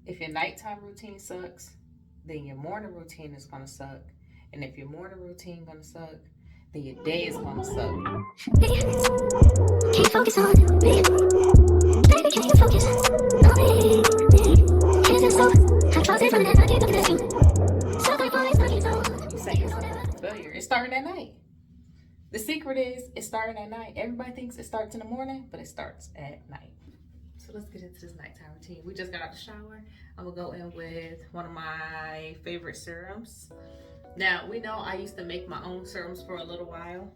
If your nighttime routine sucks, then your morning routine is gonna suck. And if your morning routine gonna suck, then your day is gonna suck. Can't focus on me. Baby, can you focus on me? Can't just stop. I tried it from that, I can't look at you. So my boys, not you know. You say it's a failure. It's starting at night. The secret is it's starting at night. Everybody thinks it starts in the morning, but it starts at night. So let's get into this nighttime routine. We just got out the shower. I'm gonna go in with one of my favorite serums. Now, we know I used to make my own serums for a little while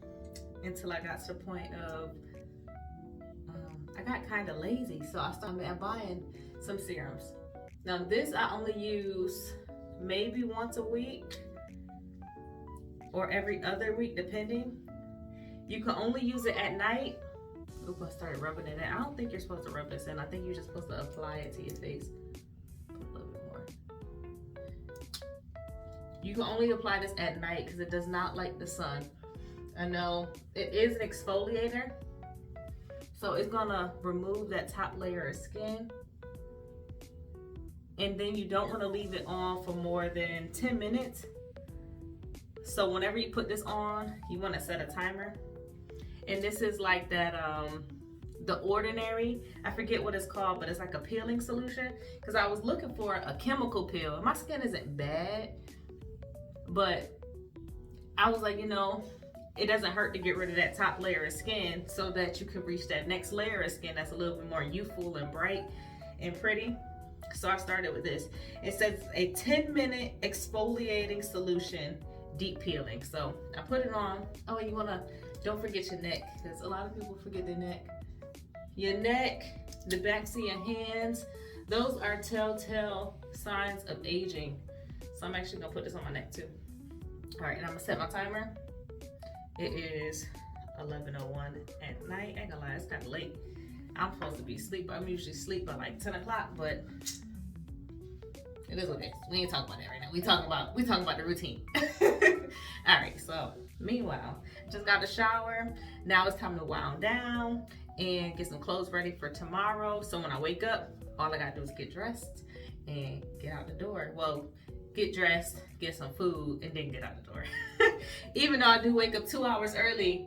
until I got to the point of, I got kind of lazy. So I started buying some serums. Now this I only use maybe once a week or every other week, depending. You can only use it at night. Oop, I started rubbing it in. I don't think you're supposed to rub this in. I think you're just supposed to apply it to your face. Put a little bit more. You can only apply this at night because it does not like the sun. I know it is an exfoliator, so it's gonna remove that top layer of skin. And then you don't want to leave it on for more than 10 minutes. So whenever you put this on, you want to set a timer. And this is like that, The Ordinary, I forget what it's called, but it's like a peeling solution. Because I was looking for a chemical peel. My skin isn't bad, but I was like, you know, it doesn't hurt to get rid of that top layer of skin so that you can reach that next layer of skin that's a little bit more youthful and bright and pretty. So I started with this. It says a 10-minute exfoliating solution, deep peeling. So I put it on. Oh, you wanna, don't forget your neck, because a lot of people forget their neck. Your neck, the backs of your hands, those are telltale signs of aging. So I'm actually gonna put this on my neck too. All right, and I'm gonna set my timer. It is 11:01 at night. I ain't gonna lie, it's kind of late. I'm supposed to be asleep. I'm usually asleep by like 10 o'clock, but it is what it is. We ain't talking about that right now. We talking about the routine. All right, so meanwhile, just got the shower. Now it's time to wind down and get some clothes ready for tomorrow. So when I wake up, all I gotta do is get dressed and get out the door. Well, get dressed, get some food, and then get out the door. Even though I do wake up 2 hours earlier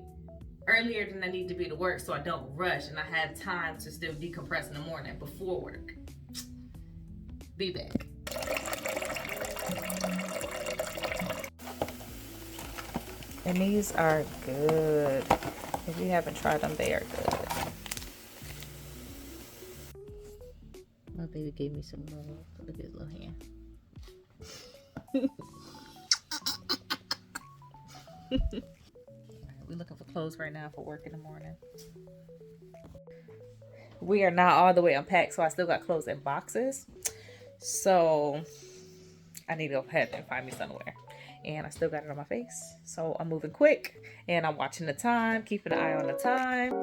than I need to be to work, so I don't rush and I have time to still decompress in the morning before work. Be back. And these are good. If you haven't tried them, they are good. My baby gave me some love. Look at his little hand. We're looking for clothes right now for work in the morning. We are not all the way unpacked, so I still got clothes in boxes. So I need to go ahead and find me somewhere. And I still got it on my face. So I'm moving quick and I'm watching the time, keeping an eye on the time.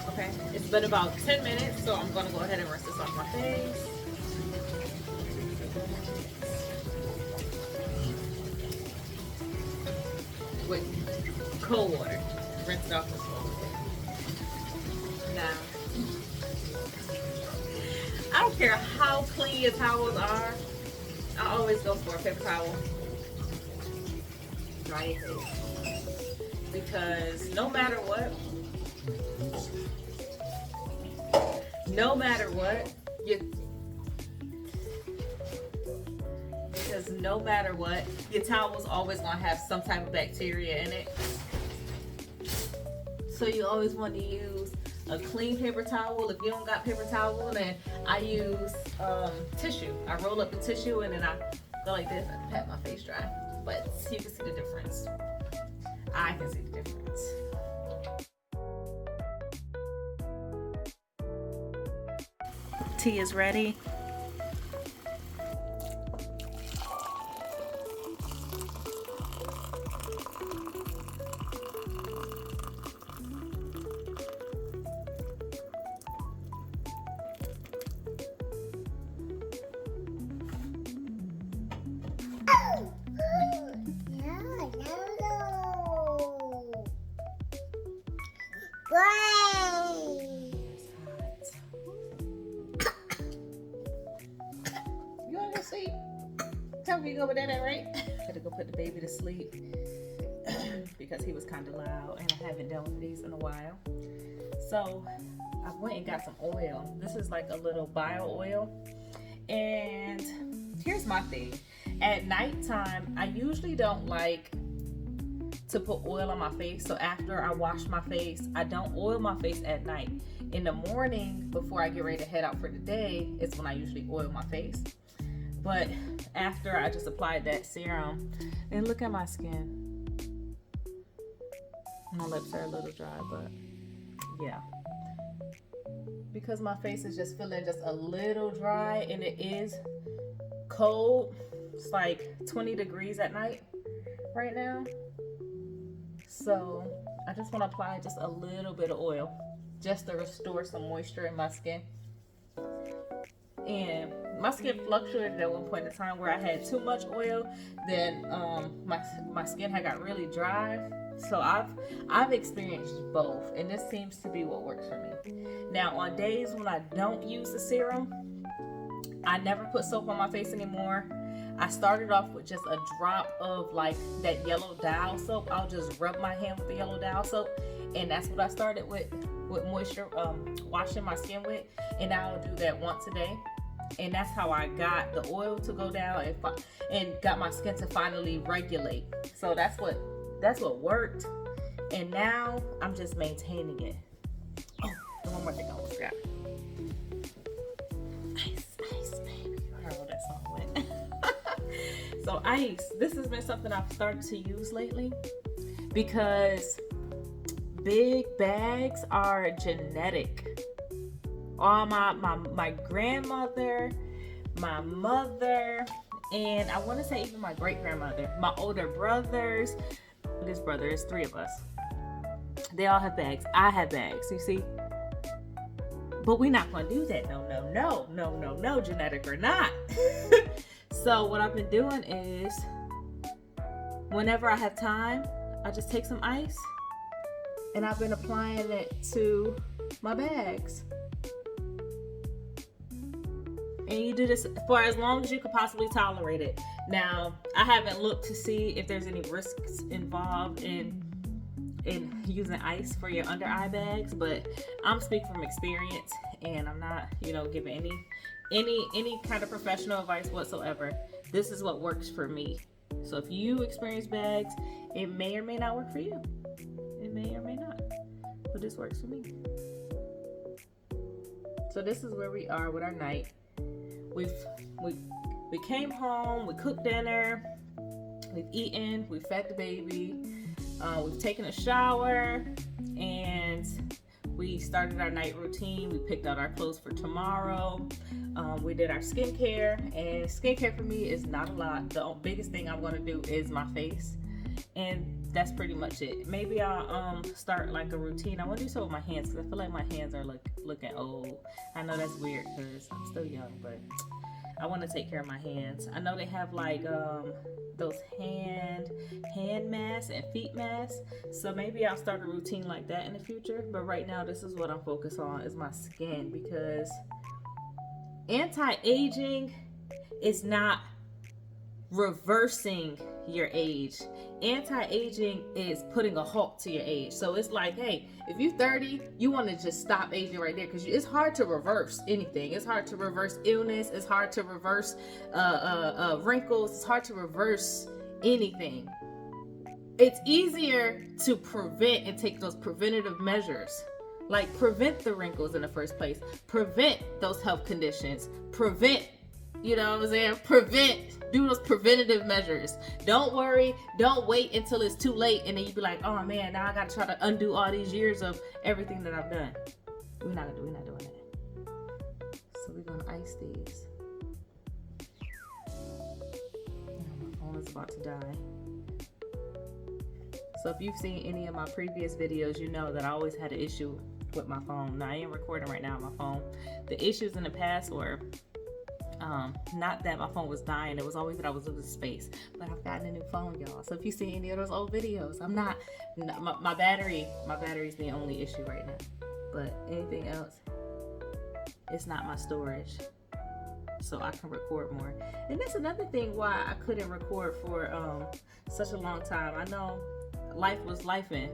Okay, it's been about 10 minutes, so I'm gonna go ahead and rinse this off my face. With cold water. Rinse it off with cold water. Now, I don't care how clean your towels are, I always go for a paper towel. Dry your face. Because no matter what, your towel's always gonna have some type of bacteria in it. So you always want to use a clean paper towel. If you don't got paper towel, then I use tissue. I roll up the tissue and then I go like this and pat my face dry. But you can see the difference. I can see the difference. Tea is ready. You want to sleep? Tell me you go with that, right? Gotta go put the baby to sleep because he was kind of loud and I haven't done one of these in a while. So I went and got some oil. This is like a little bio oil. And here's my thing. At nighttime, I usually don't like to put oil on my face. So after I wash my face, I don't oil my face at night. In the morning, before I get ready to head out for the day, is when I usually oil my face. But after I just applied that serum, and look at my skin. My lips are a little dry, but yeah. Because my face is just feeling just a little dry and it is cold. It's like 20 degrees at night right now. So I just want to apply just a little bit of oil just to restore some moisture in my skin. And my skin fluctuated at one point in time where I had too much oil, then my skin had got really dry. So I've experienced both, and this seems to be what works for me. Now on days when I don't use the serum, I never put soap on my face anymore. I started off with just a drop of like that yellow dial soap. I'll just rub my hand with the yellow dial soap, and that's what I started with moisture washing my skin with, and now I'll do that once a day. And that's how I got the oil to go down and got my skin to finally regulate. So that's what worked, and now I'm just maintaining it. Oh, and one more thing I almost forgot. Ice, baby. You heard what that song went. So ice, this has been something I've started to use lately because big bags are genetic. All my grandmother, my mother, and I want to say even my great-grandmother, my older brothers, this brother, is 3 of us. They all have bags. I have bags, you see? But we're not going to do that. No, genetic or not. So what I've been doing is whenever I have time, I just take some ice and I've been applying it to my bags. And you do this for as long as you could possibly tolerate it. Now, I haven't looked to see if there's any risks involved in using ice for your under eye bags, but I'm speaking from experience, and I'm not, giving any kind of professional advice whatsoever. This is what works for me. So if you experience bags, it may or may not work for you. It may or may not, but this works for me. So this is where we are with our night. We came home, we cooked dinner, we've eaten, we fed the baby, we've taken a shower, and we started our night routine. We picked out our clothes for tomorrow. We did our skincare, and skincare for me is not a lot. The biggest thing I'm going to do is my face, and that's pretty much it. Maybe I'll start like a routine. I want to do so with my hands because I feel like my hands are looking old. I know that's weird because I'm still young, but I want to take care of my hands. I know they have like those hand masks and feet masks, so maybe I'll start a routine like that in the future. But right now, this is what I'm focused on, is my skin, because anti-aging is not reversing your age. Anti-aging is putting a halt to your age. So it's like, hey, if you're 30, you want to just stop aging right there, because it's hard to reverse anything. It's hard to reverse illness. It's hard to reverse wrinkles. It's hard to reverse anything. It's easier to prevent and take those preventative measures, like prevent the wrinkles in the first place, prevent those health conditions, prevent, do those preventative measures. Don't worry, don't wait until it's too late and then you be like, oh man, now I gotta try to undo all these years of everything that I've done. We're not doing that. So we're gonna ice these. My phone is about to die. So if you've seen any of my previous videos, you know that I always had an issue with my phone. Now I ain't recording right now on my phone. The issues in the past were Not that my phone was dying, it was always that I was losing space. But I've gotten a new phone, y'all. So if you see any of those old videos, I'm not, my battery's the only issue right now. But anything else, it's not my storage. So I can record more. And that's another thing why I couldn't record for such a long time. I know life was lifing,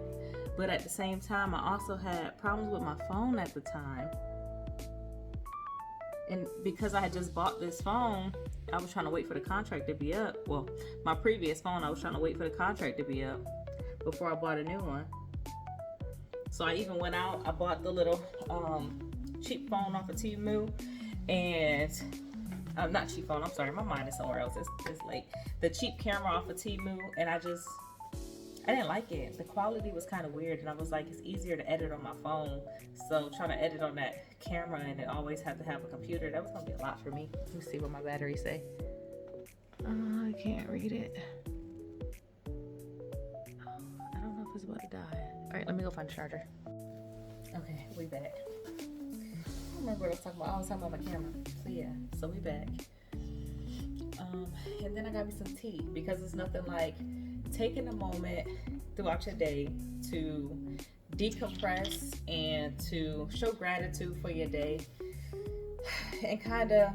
but at the same time, I also had problems with my phone at the time. And because I had just bought this phone, I was trying to wait for the contract to be up. Well, my previous phone, I was trying to wait for the contract to be up before I bought a new one. So I even went out, I bought the little cheap phone off of Temu, and not cheap phone, I'm sorry, my mind is somewhere else, it's late. The cheap camera off of Temu, and I didn't like it. The quality was kind of weird, and I was like, it's easier to edit on my phone. So trying to edit on that camera and it always have to have a computer, that was gonna be a lot for me. Let me see what my battery say. I can't read it. I don't know if it's about to die. All right, let me go find a charger. Okay, we back. I don't remember what I was talking about. I was talking about my camera. So yeah, so we back. And then I got me some tea, because it's nothing like taking a moment throughout your day to decompress and to show gratitude for your day, and kind of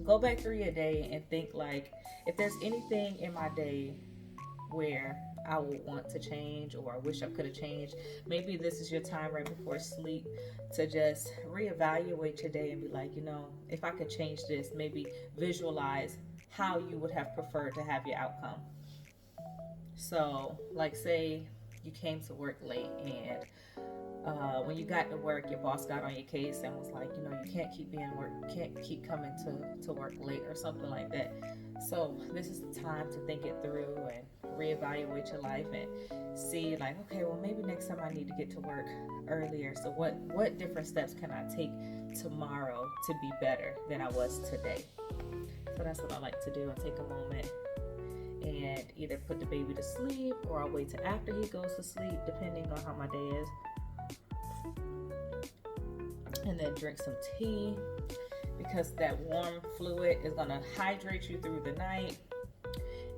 go back through your day and think like, if there's anything in my day where I would want to change, or I wish I could have changed, maybe this is your time right before sleep to just reevaluate your day and be like, you know, if I could change this, maybe visualize how you would have preferred to have your outcome. So, like, say you came to work late, and when you got to work, your boss got on your case and was like, you know, you can't keep coming to work late, or something like that. So this is the time to think it through and reevaluate your life and see like, okay, well, maybe next time I need to get to work earlier. So what different steps can I take tomorrow to be better than I was today? So that's what I like to do. I take a moment and either put the baby to sleep, or I'll wait till after he goes to sleep, depending on how my day is. And then drink some tea, because that warm fluid is going to hydrate you through the night,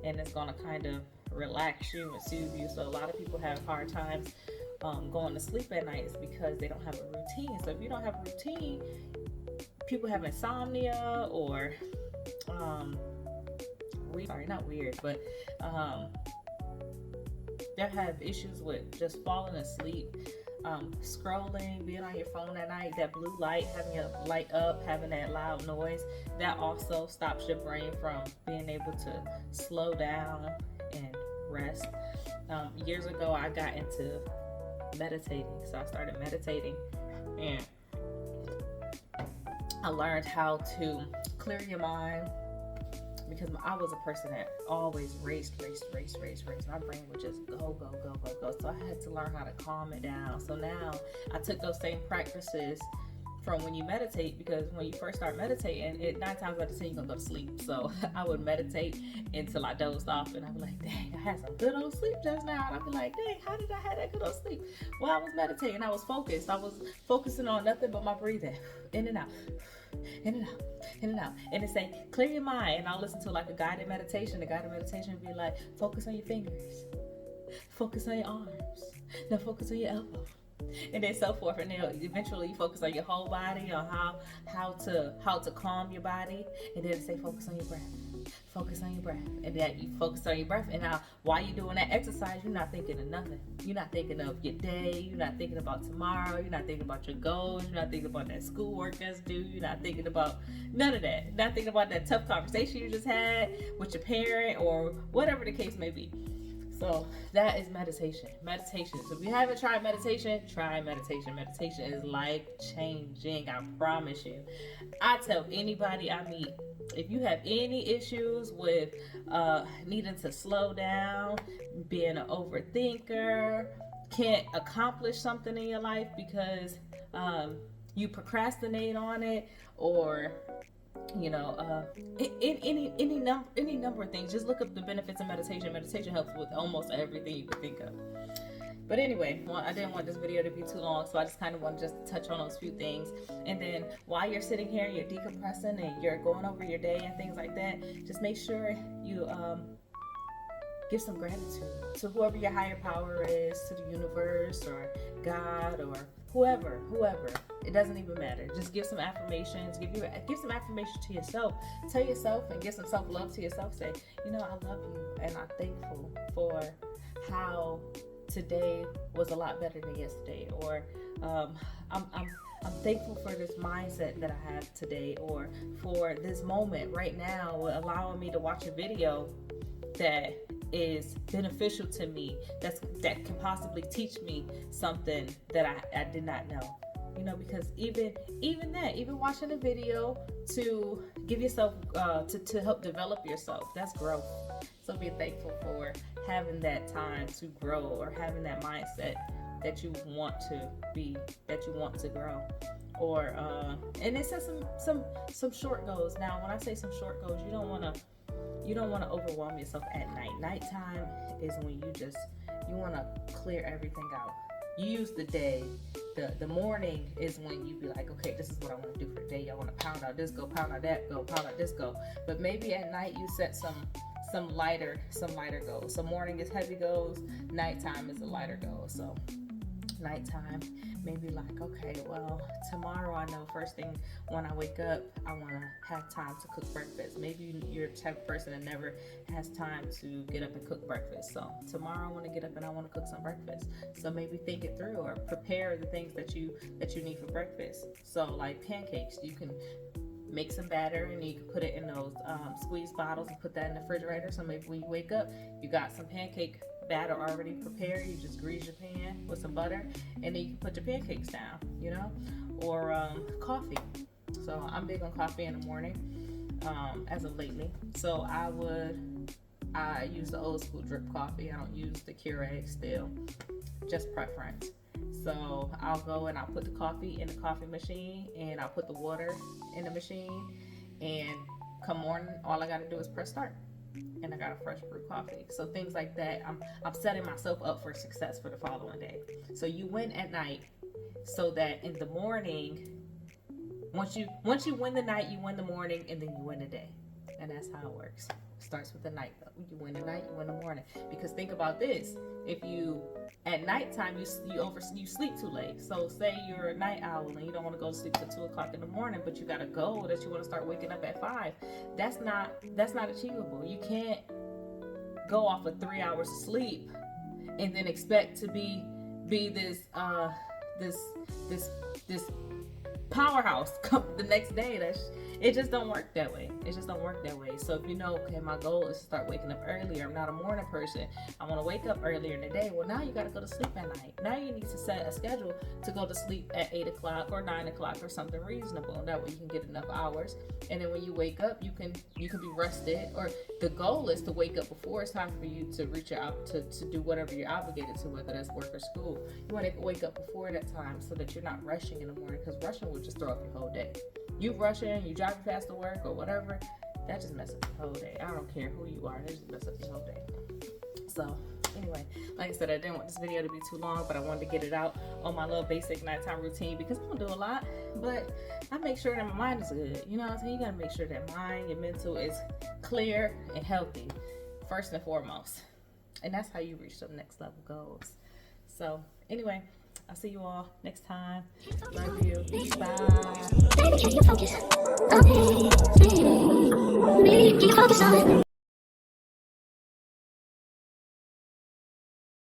and it's going to kind of relax you and soothe you. So a lot of people have hard times going to sleep at night is because they don't have a routine. So if you don't have a routine, people have insomnia, or they have issues with just falling asleep, scrolling, being on your phone at night, that blue light, having your light up, having that loud noise, that also stops your brain from being able to slow down and rest. Years ago, I got into meditating, so I started meditating, and I learned how to clear your mind, because I was a person that always raced. My brain would just go. So I had to learn how to calm it down. So now I took those same practices from when you meditate, because when you first start meditating, 9 times out of 10 you're gonna go to sleep. So I would meditate until I dozed off, and I'd be like, dang, I had some good old sleep just now. And I'd be like, dang, how did I have that good old sleep? Well, I was meditating. I was focused. I was focusing on nothing but my breathing, in and out, in and out, in and out. And it say, clear your mind. And I'll listen to like a guided meditation. The guided meditation would be like, focus on your fingers, focus on your arms, now focus on your elbow, and then so forth. And then eventually you focus on your whole body, on how to calm your body. And then say, focus on your breath, focus on your breath. And then you focus on your breath. And now while you're doing that exercise, you're not thinking of nothing. You're not thinking of your day. You're not thinking about tomorrow. You're not thinking about your goals. You're not thinking about that schoolwork that's due. You're not thinking about none of that. You're not thinking about that tough conversation you just had with your parent, or whatever the case may be. So that is meditation. So if you haven't tried meditation, try meditation. Meditation is life changing, I promise you. I tell anybody I meet, if you have any issues with needing to slow down, being an overthinker, can't accomplish something in your life because you procrastinate on it, or you know, any number of things, just look up the benefits of meditation. Meditation helps with almost everything you can think of. But anyway, I didn't want this video to be too long, so I just kind of want to just touch on those few things. And then while you're sitting here, you're decompressing and you're going over your day and things like that, just make sure you give some gratitude to whoever your higher power is, to the universe or God or whoever. It doesn't even matter. Just give some affirmations. Give some affirmation to yourself. Tell yourself and give some self-love to yourself. Say, you know, I love you and I'm thankful for how today was a lot better than yesterday, or I'm thankful for this mindset that I have today, or for this moment right now allowing me to watch a video that is beneficial to me, that can possibly teach me something that I did not know. You know, because even watching a video to give yourself to help develop yourself, that's growth. So be thankful for having that time to grow, or having that mindset that you want to grow. Or and it says some short goals. Now, when I say some short goals, you don't want to overwhelm yourself at night. Nighttime is when you want to clear everything out. You use the day. The morning is when you be like, okay, this is what I want to do for the day. I want to pound out this go, pound out that go, pound out this go. But maybe at night you set some lighter goals. So morning is heavy goals, nighttime is a lighter goal. So nighttime, maybe like, okay, well, tomorrow I know first thing when I wake up, I want to have time to cook breakfast. Maybe you're the type of person that never has time to get up and cook breakfast. So tomorrow I want to get up and I want to cook some breakfast. So maybe think it through, or prepare the things that you need for breakfast. So like pancakes, you can make some batter and you can put it in those squeeze bottles and put that in the refrigerator. So maybe when you wake up, you got some pancake batter already prepared. You just grease your pan with some butter and then you can put your pancakes down, you know. Or coffee. So I'm big on coffee in the morning as of lately. So I use the old school drip coffee. I don't use the Keurig still, just preference. So I'll go and I'll put the coffee in the coffee machine and I'll put the water in the machine, and come morning, all I gotta do is press start and I got a fresh brew coffee. So things like that, I'm setting myself up for success for the following day. So you win at night, so that in the morning, once you win the night, you win the morning, and then you win the day. And that's how it works. Starts with the night though. You win the night, you win the morning. Because think about this: if you at nighttime you sleep too late. So say you're a night owl and you don't want to go to sleep till 2 o'clock in the morning, but you got a goal that you want to start waking up at 5. That's not achievable. You can't go off of 3 hours of sleep and then expect to be this powerhouse come the next day. It just don't work that way. So if you know, okay, my goal is to start waking up earlier. I'm not a morning person. I want to wake up earlier in the day. Well, now you got to go to sleep at night. Now you need to set a schedule to go to sleep at 8 o'clock or 9 o'clock or something reasonable. That way you can get enough hours. And then when you wake up, you can be rested. Or the goal is to wake up before it's time for you to reach out to do whatever you're obligated to, whether that's work or school. You want to wake up before that time so that you're not rushing in the morning, because rushing will just throw off your whole day. You rushing, you driving fast to work or whatever, that just messes up your whole day. I don't care who you are, that just messes up your whole day. So anyway, like I said, I didn't want this video to be too long, but I wanted to get it out on my little basic nighttime routine, because I don't do a lot, but I make sure that my mind is good. You know what I'm saying? You gotta make sure that mind, your mental is clear and healthy, first and foremost. And that's how you reach the next level goals. So anyway, I'll see you all next time. Love you. Bye. Baby, can you focus? Okay. Baby, can you focus on it?